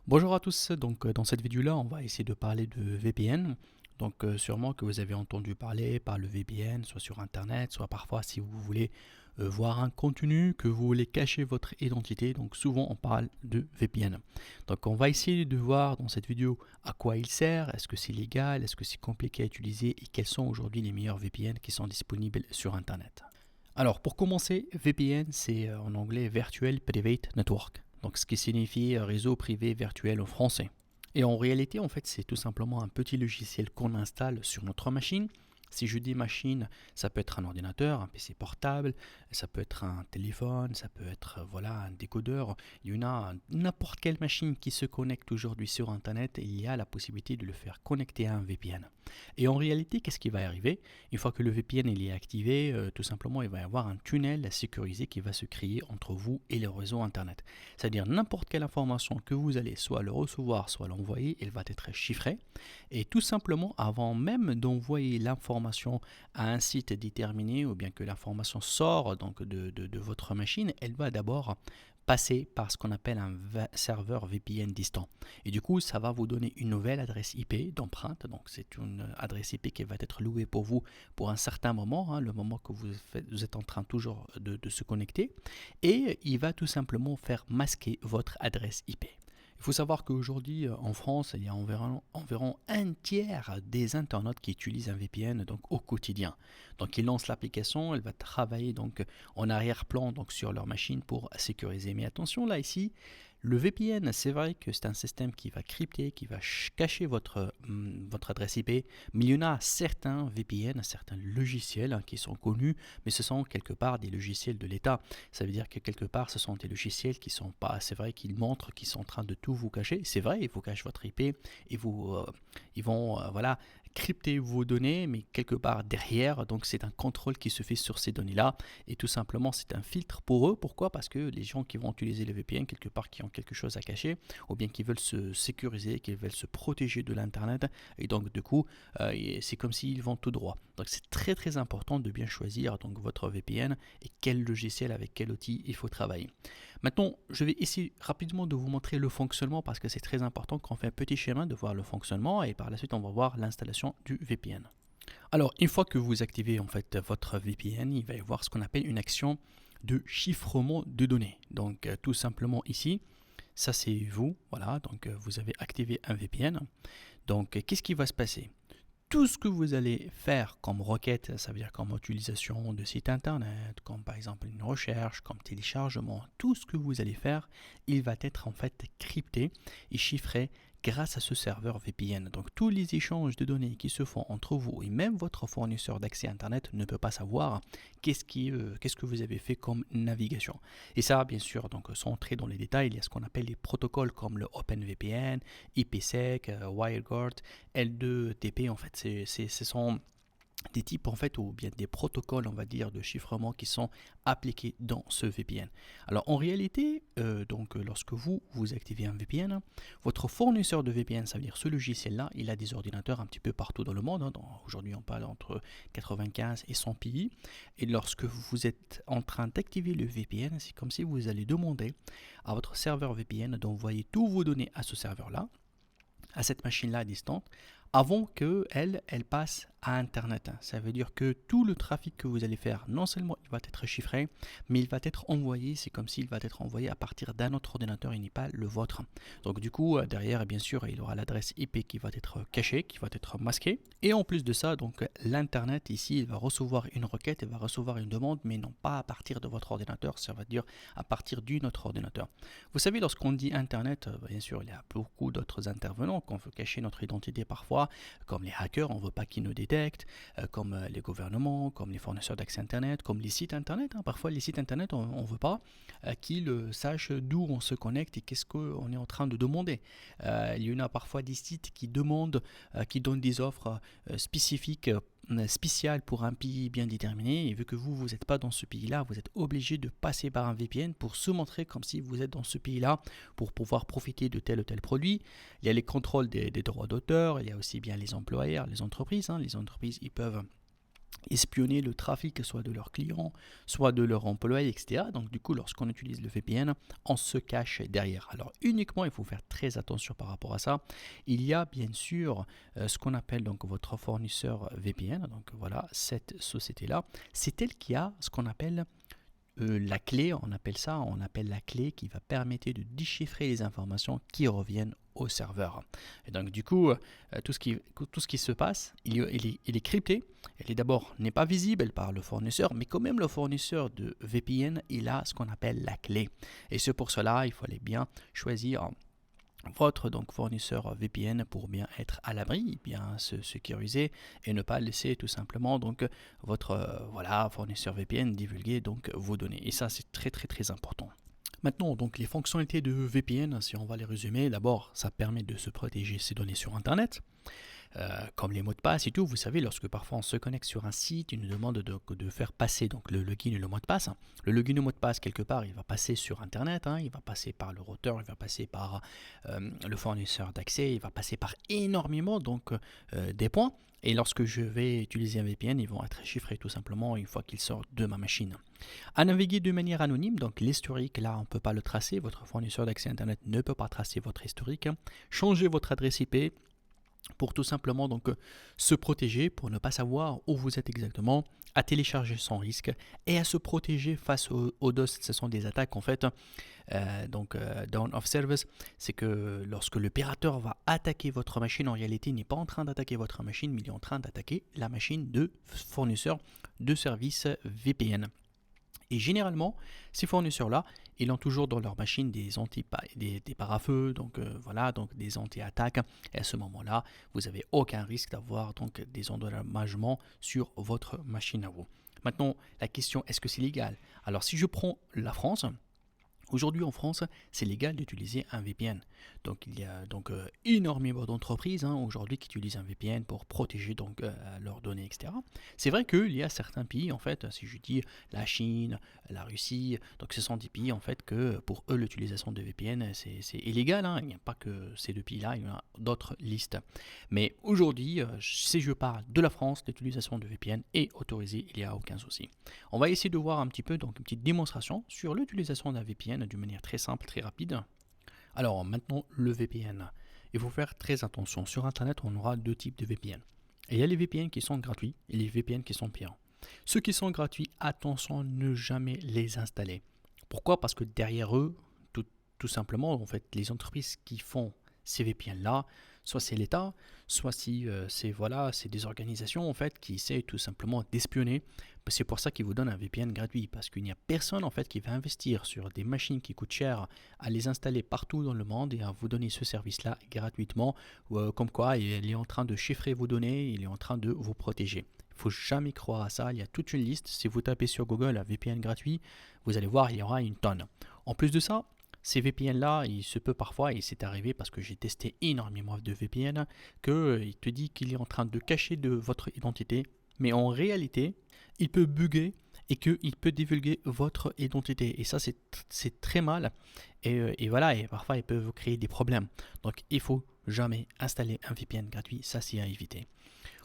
Bonjour à tous, dans cette vidéo-là, on va essayer de parler de VPN. Sûrement que vous avez entendu parler par le VPN, soit sur Internet, soit parfois si vous voulez voir un contenu, que vous voulez cacher votre identité. Donc souvent on parle de VPN. Donc on va essayer de voir dans cette vidéo à quoi il sert, est-ce que c'est légal, est-ce que c'est compliqué à utiliser et quels sont aujourd'hui les meilleurs VPN qui sont disponibles sur Internet. Alors pour commencer, VPN c'est en anglais Virtual Private Network. Donc ce qui signifie réseau privé virtuel en français. Et en réalité, en fait, c'est tout simplement un petit logiciel qu'on installe sur notre machine. Si je dis machine, ça peut être un ordinateur, un PC portable, ça peut être un téléphone, ça peut être voilà un décodeur. Il y en a n'importe quelle machine qui se connecte aujourd'hui sur Internet et il y a la possibilité de le faire connecter à un VPN. Et en réalité, qu'est-ce qui va arriver? Une fois que le VPN il est activé, tout simplement, il va y avoir un tunnel sécurisé qui va se créer entre vous et le réseau Internet. C'est-à-dire n'importe quelle information que vous allez soit le recevoir, soit l'envoyer, elle va être chiffrée. Et tout simplement, avant même d'envoyer l'information à un site déterminé ou bien que l'information sort de votre machine, elle va d'abord passer par ce qu'on appelle un serveur VPN distant. Et du coup, ça va vous donner une nouvelle adresse IP d'empreinte. Donc, c'est une adresse IP qui va être louée pour vous pour un certain moment, le moment que vous êtes en train toujours de se connecter. Et il va tout simplement faire masquer votre adresse IP. Il faut savoir qu'aujourd'hui, en France, il y a environ un tiers des internautes qui utilisent un VPN au quotidien. Donc, ils lancent l'application, elle va travailler en arrière-plan sur leur machine pour sécuriser. Mais attention, là, ici, le VPN, c'est vrai que c'est un système qui va crypter, qui va cacher votre adresse IP, mais il y en a certains VPN, certains logiciels qui sont connus, mais ce sont quelque part des logiciels de l'État. Ça veut dire que quelque part, ce sont des logiciels qui sont pas, c'est vrai qu'ils montrent qu'ils sont en train de tout vous cacher. C'est vrai, ils vous cachent votre IP et ils vont voilà crypter vos données, mais quelque part derrière, donc c'est un contrôle qui se fait sur ces données-là et tout simplement c'est un filtre pour eux. Pourquoi? Parce que les gens qui vont utiliser le VPN quelque part qui ont quelque chose à cacher ou bien qui veulent se sécuriser, qui veulent se protéger de l'internet et donc du coup c'est comme s'ils vont tout droit. Donc c'est très très important de bien choisir votre VPN et quel logiciel avec quel outil il faut travailler. Maintenant, je vais essayer rapidement de vous montrer le fonctionnement parce que c'est très important qu'on fait un petit schéma de voir le fonctionnement et par la suite on va voir l'installation du VPN. Alors, une fois que vous activez en fait votre VPN, il va y avoir ce qu'on appelle une action de chiffrement de données. Donc, tout simplement ici, ça c'est vous, voilà, donc vous avez activé un VPN. Donc, qu'est-ce qui va se passer? Tout ce que vous allez faire comme requête, ça veut dire comme utilisation de site internet, comme par exemple une recherche, comme téléchargement, tout ce que vous allez faire, il va être en fait crypté et chiffré grâce à ce serveur VPN. Donc tous les échanges de données qui se font entre vous et même votre fournisseur d'accès internet ne peut pas savoir qu'est-ce que vous avez fait comme navigation. Et ça, bien sûr, sans entrer dans les détails, il y a ce qu'on appelle les protocoles comme le OpenVPN, IPsec, WireGuard, L2TP. En fait, ce sont des types en fait ou bien des protocoles on va dire de chiffrement qui sont appliqués dans ce VPN. Alors en réalité lorsque vous activez un VPN, votre fournisseur de VPN, ça veut dire ce logiciel là, il a des ordinateurs un petit peu partout dans le monde, aujourd'hui on parle entre 95 et 100 pays, et lorsque vous êtes en train d'activer le VPN, c'est comme si vous allez demander à votre serveur VPN d'envoyer tous vos données à ce serveur là, à cette machine-là distante, avant qu'elle passe à Internet. Ça veut dire que tout le trafic que vous allez faire, non seulement il va être chiffré, mais il va être envoyé, c'est comme s'il va être envoyé à partir d'un autre ordinateur et n'est pas le vôtre. Donc du coup, derrière, bien sûr, il aura l'adresse IP qui va être cachée, qui va être masquée. Et en plus de ça, l'Internet ici, il va recevoir une requête, il va recevoir une demande, mais non pas à partir de votre ordinateur, ça veut dire à partir d'un autre ordinateur. Vous savez, lorsqu'on dit Internet, bien sûr, il y a beaucoup d'autres intervenants qu'on veut cacher notre identité parfois, comme les hackers, on ne veut pas qu'ils nous détectent, comme les gouvernements, comme les fournisseurs d'accès Internet, comme les sites Internet. Parfois, les sites Internet, on ne veut pas qu'ils sachent d'où on se connecte et qu'est-ce qu'on est en train de demander. Il y en a parfois des sites qui demandent, qui donnent des offres spécifiques, spécial pour un pays bien déterminé, et vu que vous n'êtes pas dans ce pays-là, vous êtes obligé de passer par un VPN pour se montrer comme si vous êtes dans ce pays-là pour pouvoir profiter de tel ou tel produit. Il y a les contrôles des droits d'auteur, il y a aussi bien les employeurs, les entreprises. Les entreprises, ils peuvent espionner le trafic soit de leurs clients, soit de leurs employés, etc. Donc du coup, lorsqu'on utilise le VPN, on se cache derrière. Alors uniquement, il faut faire très attention par rapport à ça. Il y a bien sûr ce qu'on appelle donc votre fournisseur VPN. Donc voilà, cette société-là, c'est elle qui a ce qu'on appelle la clé, on appelle la clé qui va permettre de déchiffrer les informations qui reviennent au serveur. Et donc du coup, tout ce qui se passe, il est crypté. Il est d'abord n'est pas visible par le fournisseur, mais quand même le fournisseur de VPN, il a ce qu'on appelle la clé. Et c'est pour cela, il fallait bien choisir votre donc fournisseur VPN pour bien être à l'abri, bien se sécuriser et ne pas laisser tout simplement donc votre fournisseur VPN divulguer donc vos données. Et ça c'est très très très important. Maintenant, donc les fonctionnalités de VPN, si on va les résumer, d'abord, ça permet de se protéger ses données sur Internet, comme les mots de passe et tout. Vous savez, lorsque parfois on se connecte sur un site, il nous demande de faire passer donc le login et le mot de passe. Le login et le mot de passe, quelque part, il va passer sur Internet, il va passer par le routeur, il va passer par le fournisseur d'accès, il va passer par énormément donc des points. Et lorsque je vais utiliser un VPN, ils vont être chiffrés tout simplement une fois qu'ils sortent de ma machine. À naviguer de manière anonyme, donc l'historique, là on ne peut pas le tracer, votre fournisseur d'accès Internet ne peut pas tracer votre historique. Changez votre adresse IP pour tout simplement donc se protéger, pour ne pas savoir où vous êtes exactement, à télécharger sans risque et à se protéger face aux DOS. Ce sont des attaques en fait, down of service, c'est que lorsque le pirateur va attaquer votre machine, en réalité il n'est pas en train d'attaquer votre machine, mais il est en train d'attaquer la machine de fournisseur de services VPN. Et généralement, ces fournisseurs-là, ils ont toujours dans leur machine des parafeux, donc donc des anti-attaques. Et à ce moment-là, vous n'avez aucun risque d'avoir donc des endommagements sur votre machine à vous. Maintenant, la question, est-ce que c'est légal? Alors, si je prends la France, aujourd'hui en France, c'est légal d'utiliser un VPN. Donc il y a donc énormément d'entreprises aujourd'hui qui utilisent un VPN pour protéger donc leurs données, etc. C'est vrai qu'il y a certains pays, en fait, si je dis la Chine, la Russie, donc ce sont des pays en fait que pour eux l'utilisation de VPN c'est illégal. Il n'y a pas que ces deux pays-là, il y en a d'autres listes. Mais aujourd'hui, si je parle de la France, l'utilisation de VPN est autorisée, il n'y a aucun souci. On va essayer de voir un petit peu donc une petite démonstration sur l'utilisation d'un VPN d'une manière très simple, très rapide. Alors maintenant, le VPN. Il faut faire très attention. Sur Internet, on aura deux types de VPN. Et il y a les VPN qui sont gratuits et les VPN qui sont payants. Ceux qui sont gratuits, attention, ne jamais les installer. Pourquoi? Parce que derrière eux, tout simplement, en fait, les entreprises qui font ces VPN-là, soit c'est l'État, soit si c'est des organisations en fait qui essaient tout simplement d'espionner. C'est pour ça qu'ils vous donnent un VPN gratuit, parce qu'il n'y a personne en fait qui va investir sur des machines qui coûtent cher à les installer partout dans le monde et à vous donner ce service-là gratuitement, comme quoi il est en train de chiffrer vos données, il est en train de vous protéger. Il ne faut jamais croire à ça, il y a toute une liste. Si vous tapez sur Google un VPN gratuit, vous allez voir, il y aura une tonne. En plus de ça, ces VPN-là, il se peut parfois, et c'est arrivé parce que j'ai testé énormément de VPN, qu'il te dit qu'il est en train de cacher de votre identité, mais en réalité, il peut bugger et qu'il peut divulguer votre identité. Et ça, c'est très mal. Et voilà, et parfois, il peut vous créer des problèmes. Donc, il faut jamais installer un VPN gratuit, ça c'est à éviter.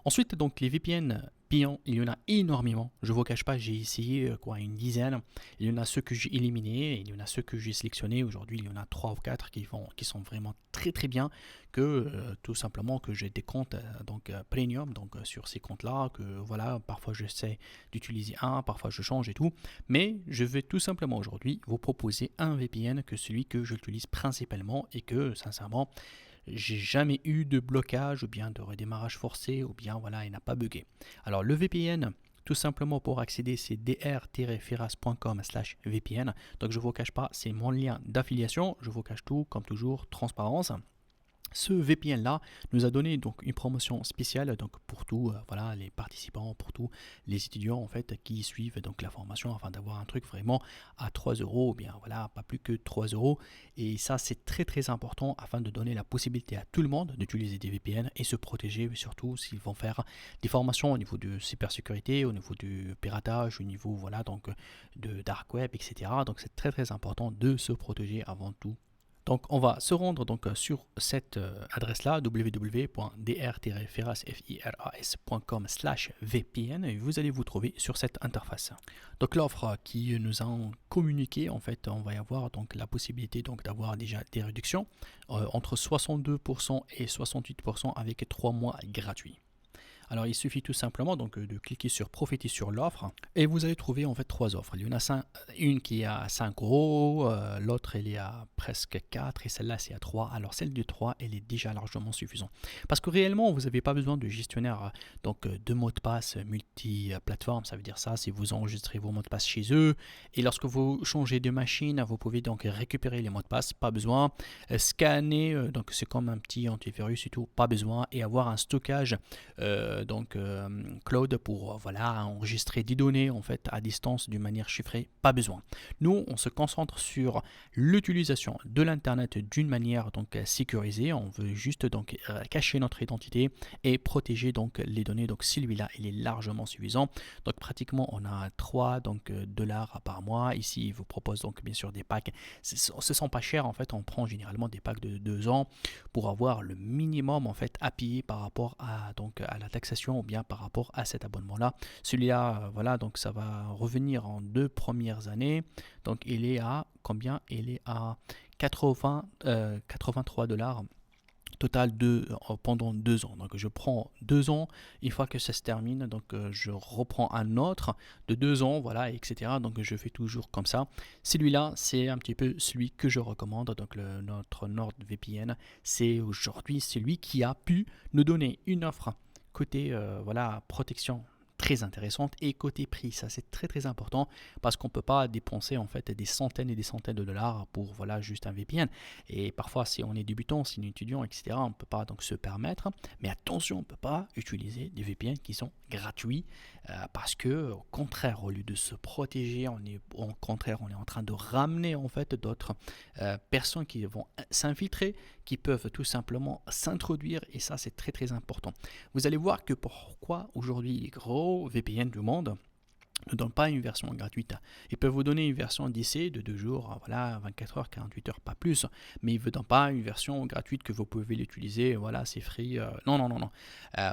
Ensuite, donc les VPN payants, il y en a énormément. Je ne vous cache pas, j'ai essayé une dizaine. Il y en a ceux que j'ai éliminés, il y en a ceux que j'ai sélectionnés. Aujourd'hui, il y en a 3 ou 4 qui sont vraiment très très bien. Tout simplement que j'ai des comptes premium, sur ces comptes-là, que voilà, parfois j'essaie d'utiliser un, parfois je change et tout. Mais je vais tout simplement aujourd'hui vous proposer un VPN que celui que j'utilise principalement et que sincèrement, j'ai jamais eu de blocage ou bien de redémarrage forcé ou bien voilà, il n'a pas bugué. Alors le VPN, tout simplement pour accéder, c'est dr-firas.com/VPN. Donc je ne vous cache pas, c'est mon lien d'affiliation. Je vous cache tout, comme toujours, transparence. Ce VPN-là nous a donné donc une promotion spéciale donc pour tous les participants, pour tous les étudiants en fait qui suivent donc la formation afin d'avoir un truc vraiment à 3 euros, ou bien voilà, pas plus que 3 euros. Et ça c'est très très important afin de donner la possibilité à tout le monde d'utiliser des VPN et se protéger, surtout s'ils vont faire des formations au niveau de cybersécurité, au niveau du piratage, au niveau de dark web, etc. Donc c'est très très important de se protéger avant tout. Donc on va se rendre donc sur cette adresse-là, www.drtfiras.com/vpn, et vous allez vous trouver sur cette interface. Donc l'offre qui nous a communiqué, en fait, on va y avoir donc la possibilité donc d'avoir déjà des réductions entre 62% et 68% avec 3 mois gratuits. Alors il suffit tout simplement donc de cliquer sur profiter sur l'offre et vous allez trouver en fait 3 offres. Il y en a une qui est à 5 euros, l'autre elle est à presque 4 et celle-là c'est à 3. Alors celle de 3 elle est déjà largement suffisante. Parce que réellement vous n'avez pas besoin de gestionnaire donc de mots de passe multi-plateforme. Ça veut dire ça, si vous enregistrez vos mots de passe chez eux et lorsque vous changez de machine, vous pouvez donc récupérer les mots de passe, pas besoin. Scanner, donc c'est comme un petit antivirus et tout, pas besoin. Et avoir un stockage cloud pour voilà, enregistrer des données en fait à distance d'une manière chiffrée, pas besoin. Nous, on se concentre sur l'utilisation de l'internet d'une manière donc sécurisée. On veut juste donc cacher notre identité et protéger donc les données. Donc celui-là, il est largement suffisant. Donc pratiquement, on a 3 dollars par mois. Ici, il vous propose donc bien sûr des packs. Ce sont pas chers en fait. On prend généralement des packs de 2 ans pour avoir le minimum en fait à payer par rapport à donc à la taxation ou bien par rapport à cet abonnement-là. Celui-là, voilà, donc ça va revenir en 2 premières années. Donc il est à combien? Il est à 83 dollars total pendant 2 ans. Donc je prends 2 ans, une fois que ça se termine, donc je reprends un autre de 2 ans, voilà, etc. Donc je fais toujours comme ça. Celui-là, c'est un petit peu celui que je recommande. Donc notre NordVPN, c'est aujourd'hui celui qui a pu nous donner une offre côté voilà, protection très intéressante et côté prix, ça c'est très très important parce qu'on peut pas dépenser en fait des centaines et des centaines de dollars pour voilà juste un VPN. Et parfois si on est débutant, si on est étudiant, etc., on peut pas donc se permettre. Mais attention, on peut pas utiliser des VPN qui sont gratuits parce que au contraire, au lieu de se protéger, on est en train de ramener en fait d'autres personnes qui vont s'infiltrer, qui peuvent tout simplement s'introduire, et ça c'est très très important. Vous allez voir que pourquoi aujourd'hui les gros VPN du monde ne donnent pas une version gratuite. Ils peuvent vous donner une version d'essai de 2 jours, voilà, 24 heures, 48 heures, pas plus, mais ils ne vous donnent pas une version gratuite que vous pouvez l'utiliser, voilà, c'est free. Non, non, non, non.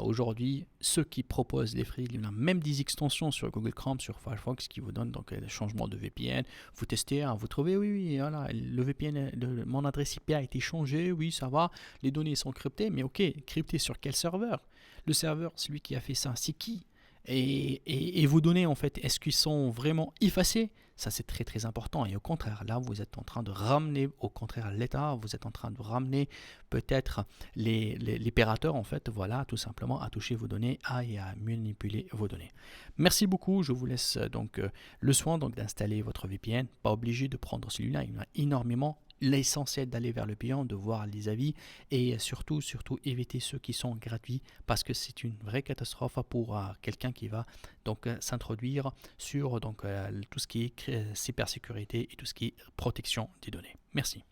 Aujourd'hui, ceux qui proposent les free, il y en a même des extensions sur Google Chrome, sur Firefox qui vous donnent donc des changements de VPN. Vous testez, vous trouvez, oui, voilà, le VPN, mon adresse IP a été changée, oui, ça va, les données sont cryptées, mais ok, cryptées sur quel serveur? Le serveur, celui qui a fait ça, c'est qui? Et vos données en fait, est-ce qu'ils sont vraiment effacés? Ça c'est très très important, et au contraire là vous êtes en train de ramener au contraire l'État, vous êtes en train de ramener peut-être l'opérateur en fait, voilà, tout simplement à toucher vos données et à manipuler vos données. Merci beaucoup, je vous laisse donc le soin donc d'installer votre VPN, pas obligé de prendre celui-là, il y en a énormément. L'essentiel d'aller vers le payant, de voir les avis et surtout éviter ceux qui sont gratuits parce que c'est une vraie catastrophe pour quelqu'un qui va donc s'introduire sur donc tout ce qui est cybersécurité et tout ce qui est protection des données. Merci.